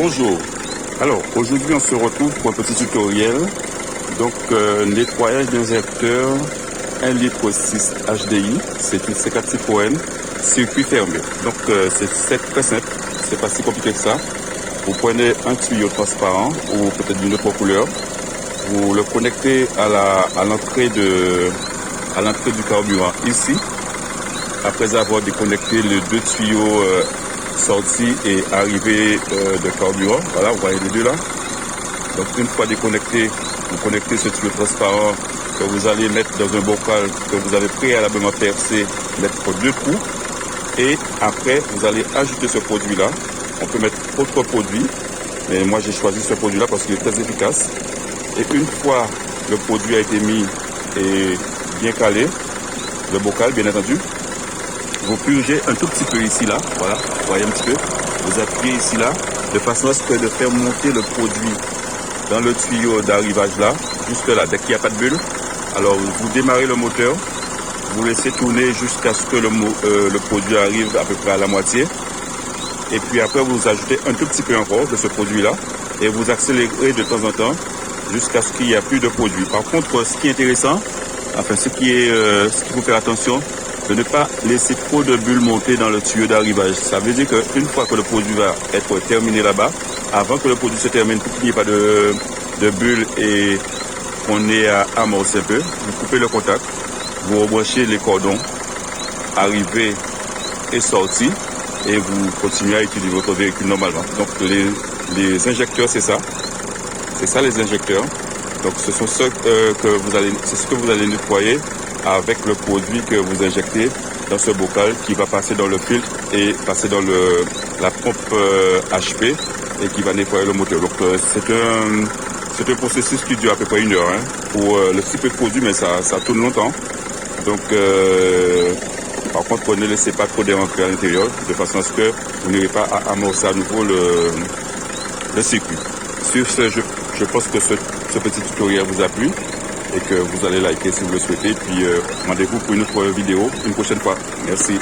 Bonjour, alors aujourd'hui on se retrouve pour un petit tutoriel. Donc nettoyage d'injecteur 1 litre 6 HDI, c'est une C4 Citroën, circuit fermé. Donc c'est très simple, c'est pas si compliqué que ça. Vous prenez un tuyau transparent ou peut-être d'une autre couleur, vous le connectez à l'entrée du carburant ici. Après avoir déconnecté les deux tuyaux sortie et arrivée de carburant. Voilà, vous voyez les deux là. Donc une fois déconnecté, vous connectez ce tuyau transparent que vous allez mettre dans un bocal que vous avez préalablement percé, mettre deux trous. Et après, vous allez ajouter ce produit là. On peut mettre autre produit, mais moi j'ai choisi ce produit là parce qu'il est très efficace. Et une fois le produit a été mis et bien calé, le bocal bien entendu, vous purgez un tout petit peu ici là, voilà, vous voyez un petit peu, vous appuyez ici là, de façon à ce que de faire monter le produit dans le tuyau d'arrivage là, jusque là, dès qu'il n'y a pas de bulle. Alors vous démarrez le moteur, vous laissez tourner jusqu'à ce que le produit arrive à peu près à la moitié. Et puis après vous ajoutez un tout petit peu encore de ce produit là, et vous accélérez de temps en temps jusqu'à ce qu'il n'y ait plus de produit. Par contre, ce qui est intéressant, enfin ce qu'il faut faire attention, de ne pas laisser trop de bulles monter dans le tuyau d'arrivage. Ça veut dire qu'une fois que le produit va être terminé là-bas, avant que le produit se termine, pour qu'il n'y ait pas de bulles et qu'on ait à amorcer un peu, vous coupez le contact, vous rebranchez les cordons, arrivée et sortie, et vous continuez à utiliser votre véhicule normalement. Donc les injecteurs, c'est ça. C'est ça les injecteurs. Donc ce sont ceux c'est ce que vous allez nettoyer avec le produit que vous injectez dans ce bocal qui va passer dans le filtre et passer dans la pompe HP et qui va nettoyer le moteur. Donc c'est un processus qui dure à peu près 1 heure pour le petit peu de produit, mais ça tourne longtemps. Donc par contre, ne laissez pas trop d'air entrer à l'intérieur de façon à ce que vous n'aurez pas à amorcer à nouveau le circuit. Sur ce, je pense que ce petit tutoriel vous a plu et que vous allez liker si vous le souhaitez. Puis rendez-vous pour une autre vidéo une prochaine fois. Merci.